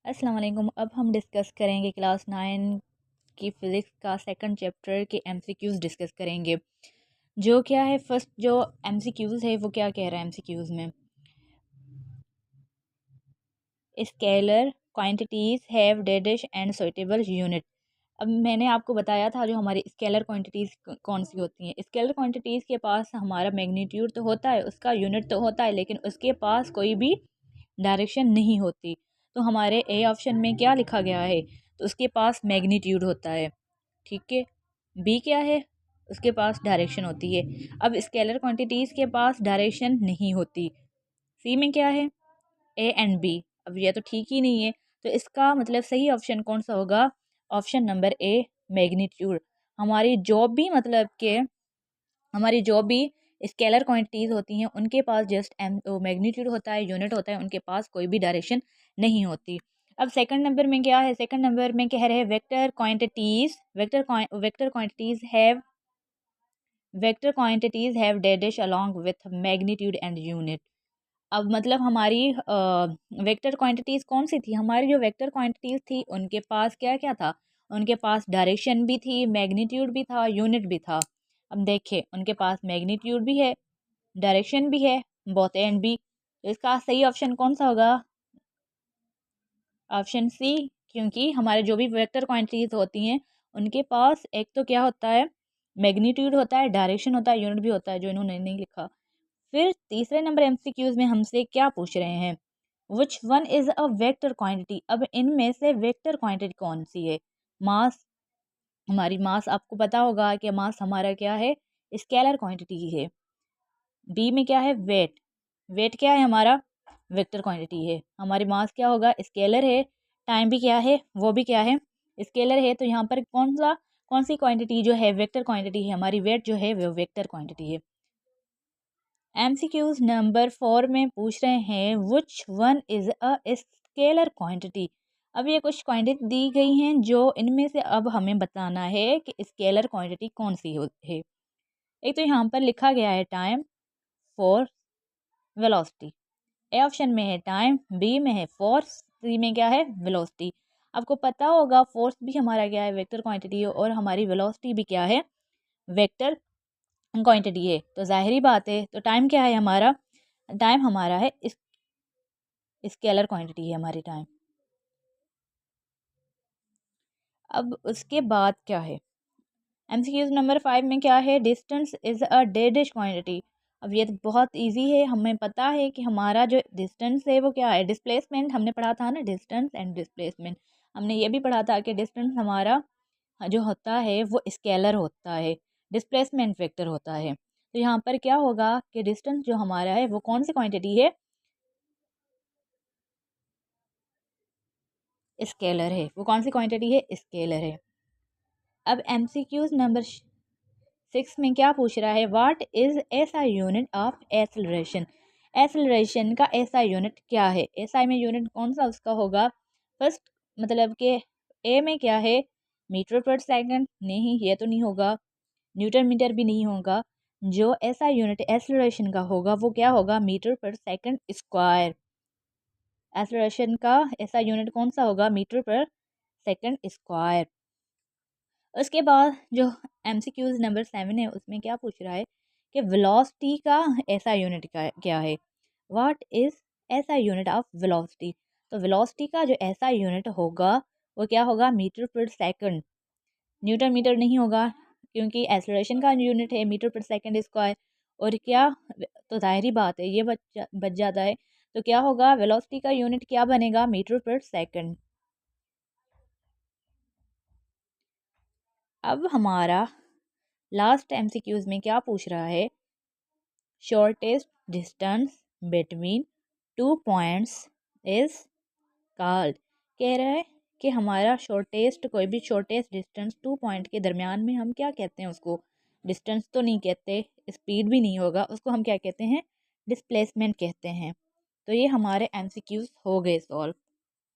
अस्सलाम वालेकुम। अब हम डिस्कस करेंगे क्लास 9 की फ़िज़िक्स का सेकंड चैप्टर के एमसीक्यूज़ डिस्कस करेंगे। जो क्या है, फर्स्ट जो एमसीक्यूज़ है वो क्या कह रहा है एमसीक्यूज़ में, scalar quantities have dash and suitable unit. अब मैंने आपको बताया था जो हमारी स्केलर क्वांटिटीज़ कौन सी होती हैं। स्केलर क्वांटिटीज़ के पास हमारा मैग्नीट्यूड तो होता है, उसका यूनिट तो होता है, लेकिन उसके पास कोई भी डायरेक्शन नहीं होती। तो हमारे ए ऑप्शन में क्या लिखा गया है, तो उसके पास मैग्नीट्यूड होता है। ठीक है। बी क्या है, उसके पास डायरेक्शन होती है। अब स्केलर क्वांटिटीज़ के पास डायरेक्शन नहीं होती। सी में क्या है, ए एंड बी। अब यह तो ठीक ही नहीं है, तो इसका मतलब सही ऑप्शन कौन सा होगा, ऑप्शन नंबर ए, मैग्नीट्यूड। हमारी जॉब भी मतलब के हमारी जो भी स्केलर क्वांटिटीज़ होती हैं उनके पास जस्ट एम मैग्नीट्यूड होता है, यूनिट होता है, उनके पास कोई भी डायरेक्शन नहीं होती। अब सेकंड नंबर में क्या है, सेकंड नंबर में कह रहे हैं vector quantities have dash along with magnitude and unit. अब मतलब हमारी वेक्टर क्वांटिटीज़ कौन सी थी, हमारी जो वेक्टर क्वांटिटीज़ थी उनके पास क्या क्या था, उनके पास डायरेक्शन भी थी, मैग्नीट्यूड भी था, यूनिट भी था। अब देखिए उनके पास मैग्नीट्यूड भी है, डायरेक्शन भी है, बोथ एंड भी। तो इसका सही ऑप्शन कौन सा होगा, ऑप्शन सी। क्योंकि हमारे जो भी वेक्टर क्वांटिटीज़ होती हैं उनके पास एक तो क्या होता है, मैग्नीट्यूड होता है, डायरेक्शन होता है, यूनिट भी होता है, जो इन्होंने नहीं लिखा। फिर तीसरे नंबर एमसीक्यूज में हमसे क्या पूछ रहे हैं, which one is a vector quantity. अब इनमें से वेक्टर क्वांटिटी कौन सी है, मास। हमारी मास आपको पता होगा कि मास हमारा क्या है, स्केलर क्वांटिटी है। बी में क्या है, वेट। वेट क्या है हमारा, वेक्टर क्वांटिटी है। हमारी मास क्या होगा, स्केलर है। टाइम भी क्या है, वो भी क्या है, स्केलर है। तो यहाँ पर कौन सी क्वांटिटी जो है वेक्टर क्वांटिटी है, हमारी वेट जो है वो वेक्टर क्वांटिटी है। एमसीक्यूज नंबर 4 में पूछ रहे हैं which one is a scalar quantity. अब ये कुछ क्वांटिटी दी गई हैं, जो इनमें से अब हमें बताना है कि स्केलर क्वांटिटी कौन सी है। एक तो यहाँ पर लिखा गया है time, force, velocity. A option में है टाइम, बी में है फोर्स, सी में क्या है, वेलोसिटी। आपको पता होगा फोर्स भी हमारा क्या है, वेक्टर क्वांटिटी है, और हमारी वेलोसिटी भी क्या है, वेक्टर क्वांटिटी है। तो जाहिर बात है, तो टाइम क्या है हमारा, टाइम हमारा है स्केलर क्वांटिटी है हमारी टाइम। अब उसके बाद क्या है, एमसीक्यूज नंबर 5 में क्या है, distance is a dash quantity. अब ये तो बहुत इजी है, हमें पता है कि हमारा जो डिस्टेंस है वो क्या है, डिस्प्लेसमेंट। हमने पढ़ा था ना, डिस्टेंस एंड डिस्प्लेसमेंट। हमने ये भी पढ़ा था कि डिस्टेंस हमारा जो होता है वो स्केलर होता है, डिस्प्लेसमेंट वेक्टर होता है। तो यहाँ पर क्या होगा कि डिस्टेंस जो हमारा है वो कौन सी क्वांटिटी है, स्केलर है। वो कौन सी क्वांटिटी है, स्केलर है। अब एमसीक्यूज नंबर 6 में क्या पूछ रहा है, what is SI unit of acceleration. Acceleration का एसआई यूनिट क्या है, एसआई में यूनिट कौन सा उसका होगा। फर्स्ट मतलब कि ए में क्या है, मीटर पर सेकंड, नहीं ये तो नहीं होगा, न्यूटन मीटर भी नहीं होगा। जो एसआई यूनिट एक्सेलरेशन का होगा वो क्या होगा, मीटर पर सेकंड स्क्वायर। एक्सेलरेशन का एसआई यूनिट कौन सा होगा, मीटर पर सेकंड स्क्वायर। उसके बाद जो एमसीक्यूज नंबर 7 है उसमें क्या पूछ रहा है कि वेलोसिटी का ऐसा यूनिट क्या है, व्हाट इज ऐसा यूनिट ऑफ वेलोसिटी। तो वेलोसिटी का जो ऐसा यूनिट होगा वो क्या होगा, मीटर पर सेकंड, न्यूटन मीटर नहीं होगा, क्योंकि एक्सेलरेशन का यूनिट है मीटर पर सेकंड स्क्वायर। और क्या, तो जाहिर बात है ये बच जाता है। तो क्या होगा, वेलोसिटी का यूनिट क्या बनेगा, मीटर पर सेकंड। अब हमारा लास्ट एमसीक्यूज में क्या पूछ रहा है, shortest distance between two points is called. कह रहा है कि हमारा शॉर्टेस्ट, कोई भी शॉर्टेस्ट डिस्टेंस टू पॉइंट के दरमियान में हम क्या कहते हैं उसको, डिस्टेंस तो नहीं कहते, स्पीड भी नहीं होगा, उसको हम क्या कहते हैं, डिस्प्लेसमेंट कहते हैं। तो ये हमारे एमसीक्यूज हो गए सॉल्व।